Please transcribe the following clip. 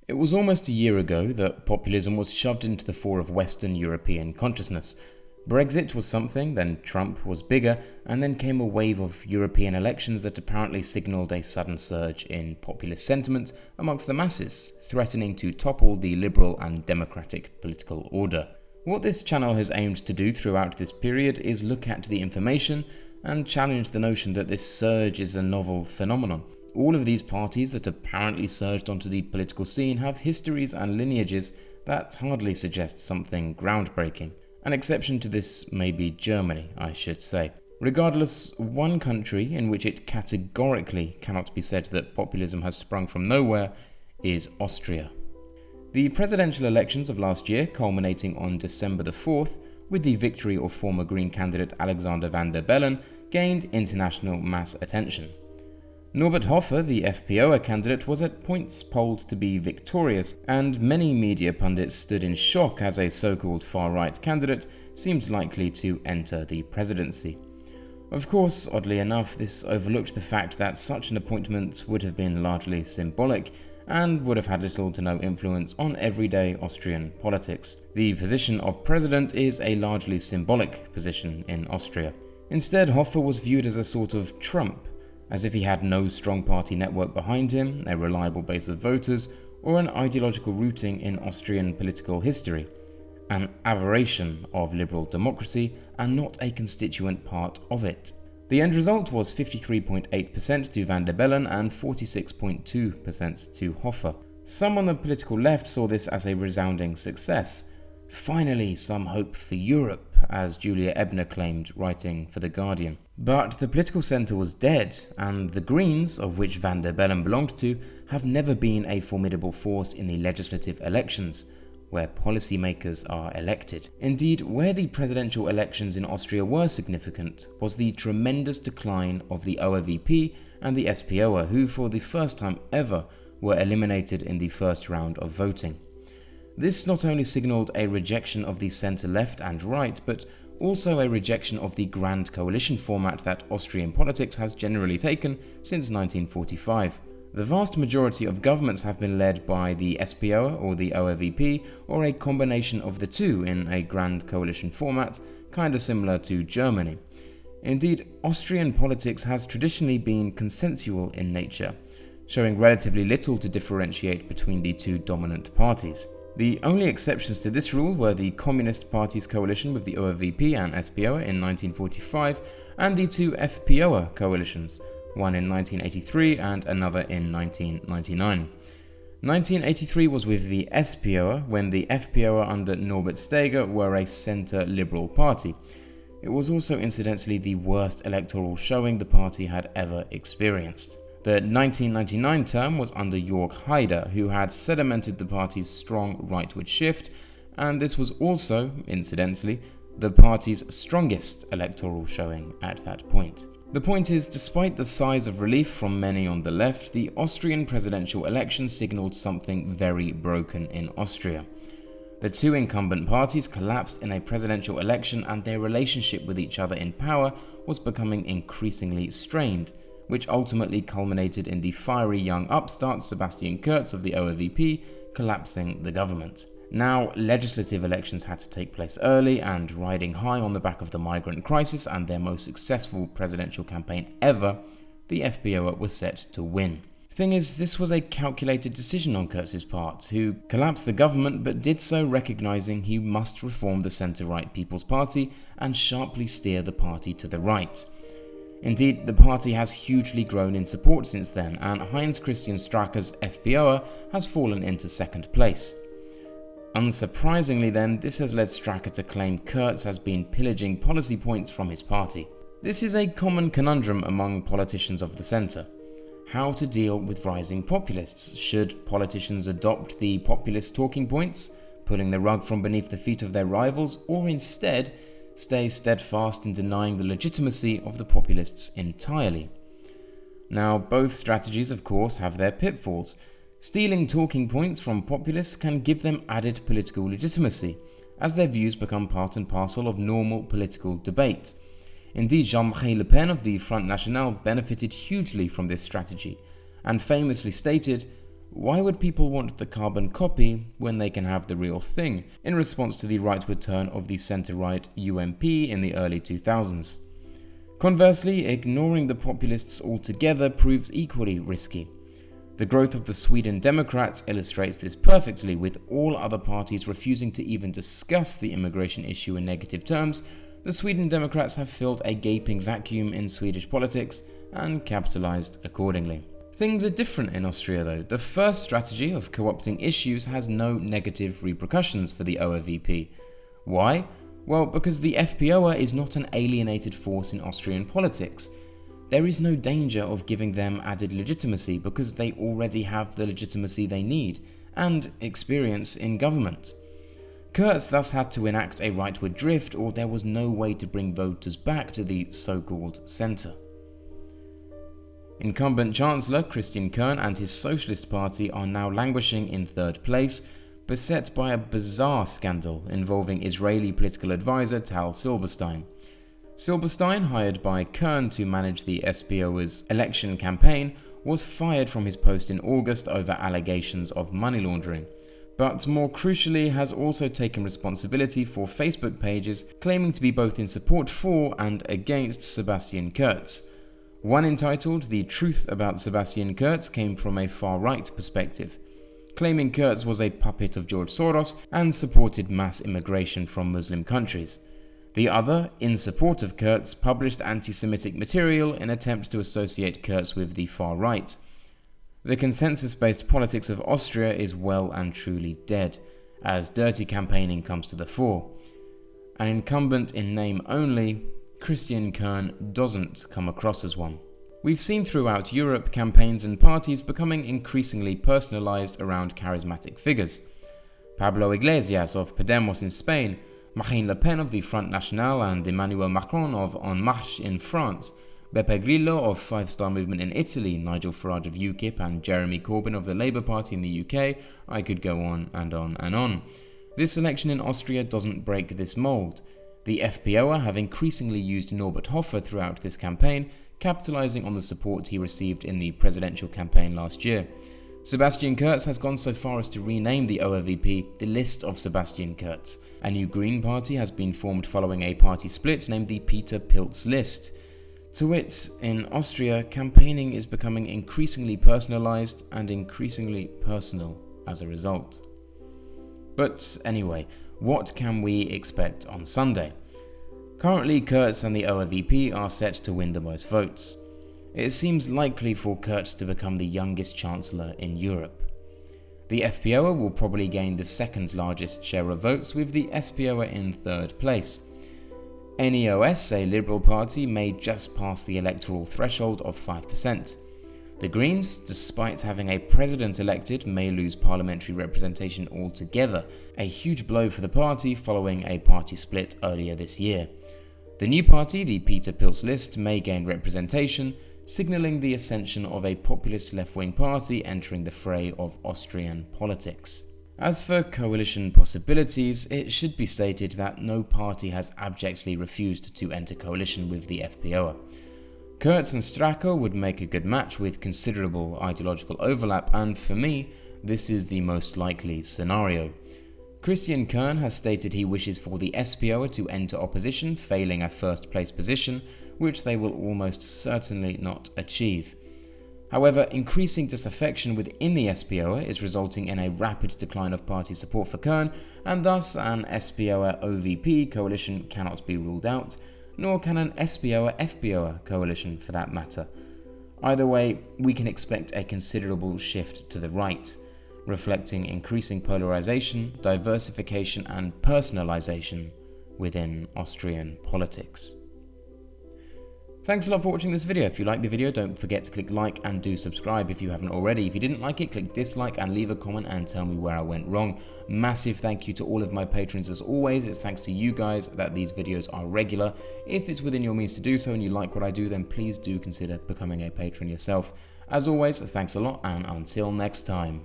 It was almost a year ago that populism was shoved into the fore of Western European consciousness. Brexit was something, then Trump was bigger, and then came a wave of European elections that apparently signalled a sudden surge in populist sentiment amongst the masses, threatening to topple the liberal and democratic political order. What this channel has aimed to do throughout this period is look at the information and challenge the notion that this surge is a novel phenomenon. All of these parties that apparently surged onto the political scene have histories and lineages that hardly suggest something groundbreaking. An exception to this may be Germany, I should say. Regardless, one country in which it categorically cannot be said that populism has sprung from nowhere is Austria. The presidential elections of last year, culminating on December the 4th, with the victory of former Green candidate Alexander van der Bellen, gained international mass attention. Norbert Hofer, the FPÖ candidate, was at points polled to be victorious, and many media pundits stood in shock as a so-called far-right candidate seemed likely to enter the presidency. Of course, oddly enough, this overlooked the fact that such an appointment would have been largely symbolic and would have had little to no influence on everyday Austrian politics. The position of president is a largely symbolic position in Austria. Instead, Hofer was viewed as a sort of Trump, as if he had no strong party network behind him, a reliable base of voters, or an ideological rooting in Austrian political history. An aberration of liberal democracy and not a constituent part of it. The end result was 53.8% to van der Bellen and 46.2% to Hofer. Some on the political left saw this as a resounding success. Finally, some hope for Europe, as Julia Ebner claimed, writing for The Guardian. But the political centre was dead, and the Greens, of which van der Bellen belonged to, have never been a formidable force in the legislative elections, where policymakers are elected. Indeed, where the presidential elections in Austria were significant was the tremendous decline of the ORVP and the SPÖ, who for the first time ever were eliminated in the first round of voting. This not only signalled a rejection of the centre-left and right, but also a rejection of the grand coalition format that Austrian politics has generally taken since 1945. The vast majority of governments have been led by the SPÖ or the ORVP, or a combination of the two in a grand coalition format, kinda similar to Germany. Indeed, Austrian politics has traditionally been consensual in nature, showing relatively little to differentiate between the two dominant parties. The only exceptions to this rule were the Communist Party's coalition with the ORVP and SPÖ in 1945 and the two FPÖ coalitions, one in 1983 and another in 1999. 1983 was with the SPÖ, when the FPÖ under Norbert Steger were a centre-liberal party. It was also incidentally the worst electoral showing the party had ever experienced. The 1999 term was under Jörg Haider, who had sedimented the party's strong rightward shift, and this was also, incidentally, the party's strongest electoral showing at that point. The point is, despite the sighs of relief from many on the left, the Austrian presidential election signalled something very broken in Austria. The two incumbent parties collapsed in a presidential election, and their relationship with each other in power was becoming increasingly strained, which ultimately culminated in the fiery young upstart Sebastian Kurz of the ORVP collapsing the government. Now, legislative elections had to take place early, and riding high on the back of the migrant crisis and their most successful presidential campaign ever, the FPÖ was set to win. Thing is, this was a calculated decision on Kurz's part, who collapsed the government but did so recognising he must reform the centre-right People's Party and sharply steer the party to the right. Indeed, the party has hugely grown in support since then, and Heinz-Christian Strache's FPÖ has fallen into second place. Unsurprisingly then, this has led Strache to claim Kurz has been pillaging policy points from his party. This is a common conundrum among politicians of the centre. How to deal with rising populists? Should politicians adopt the populist talking points, pulling the rug from beneath the feet of their rivals, or instead stay steadfast in denying the legitimacy of the populists entirely? Now, both strategies, of course, have their pitfalls. Stealing talking points from populists can give them added political legitimacy, as their views become part and parcel of normal political debate. Indeed, Jean-Marie Le Pen of the Front National benefited hugely from this strategy, and famously stated, Why would people want the carbon copy when they can have the real thing, in response to the rightward turn of the centre-right UMP in the early 2000s? Conversely, ignoring the populists altogether proves equally risky. The growth of the Sweden Democrats illustrates this perfectly, with all other parties refusing to even discuss the immigration issue in negative terms. The Sweden Democrats have filled a gaping vacuum in Swedish politics and capitalized accordingly. Things are different in Austria though. The first strategy of co-opting issues has no negative repercussions for the ORVP. Why? Well, because the FPÖ is not an alienated force in Austrian politics. There is no danger of giving them added legitimacy because they already have the legitimacy they need and experience in government. Kurz thus had to enact a rightward drift, or there was no way to bring voters back to the so-called centre. Incumbent Chancellor Christian Kurz and his Socialist Party are now languishing in third place, beset by a bizarre scandal involving Israeli political advisor Tal Silberstein. Silberstein, hired by Kurz to manage the SPÖ's election campaign, was fired from his post in August over allegations of money laundering, but more crucially has also taken responsibility for Facebook pages claiming to be both in support for and against Sebastian Kurz. One entitled "The Truth About Sebastian Kurz" came from a far-right perspective, claiming Kurz was a puppet of George Soros and supported mass immigration from Muslim countries. The other, in support of Kurz, published anti-Semitic material in attempts to associate Kurz with the far right. The consensus-based politics of Austria is well and truly dead, as dirty campaigning comes to the fore. An incumbent in name only, Christian Kurz doesn't come across as one. We've seen throughout Europe campaigns and parties becoming increasingly personalized around charismatic figures. Pablo Iglesias of Podemos in Spain, Marine Le Pen of the Front National and Emmanuel Macron of En Marche in France, Beppe Grillo of Five Star Movement in Italy, Nigel Farage of UKIP and Jeremy Corbyn of the Labour Party in the UK. I could go on and on and on. This election in Austria doesn't break this mould. The FPÖ have increasingly used Norbert Hofer throughout this campaign, capitalizing on the support he received in the presidential campaign last year. Sebastian Kurz has gone so far as to rename the ORVP the List of Sebastian Kurz. A new Green Party has been formed following a party split named the Peter Pilz List. To wit, in Austria, campaigning is becoming increasingly personalized and increasingly personal as a result. But anyway, what can we expect on Sunday? Currently, Kurz and the ORVP are set to win the most votes. It seems likely for Kurz to become the youngest chancellor in Europe. The FPÖ will probably gain the second largest share of votes, with the SPÖ in third place. NEOS, a Liberal party, may just pass the electoral threshold of 5%. The Greens, despite having a president elected, may lose parliamentary representation altogether, a huge blow for the party following a party split earlier this year. The new party, the Peter Pilz List, may gain representation, signalling the ascension of a populist left-wing party entering the fray of Austrian politics. As for coalition possibilities, it should be stated that no party has abjectly refused to enter coalition with the FPÖ. Kurz and Stracke would make a good match with considerable ideological overlap, and for me, this is the most likely scenario. Christian Kurz has stated he wishes for the SPÖ to enter opposition, failing a first-place position, which they will almost certainly not achieve. However, increasing disaffection within the SPÖ is resulting in a rapid decline of party support for Kurz, and thus an SPÖ-OVP coalition cannot be ruled out, nor can an SPÖ-FPÖ coalition for that matter. Either way, we can expect a considerable shift to the right, reflecting increasing polarization, diversification and personalization within Austrian politics. Thanks a lot for watching this video. If you liked the video, don't forget to click like and do subscribe if you haven't already. If you didn't like it, click dislike and leave a comment and tell me where I went wrong. Massive thank you to all of my patrons as always. It's thanks to you guys that these videos are regular. If it's within your means to do so and you like what I do, then please do consider becoming a patron yourself. As always, thanks a lot and until next time.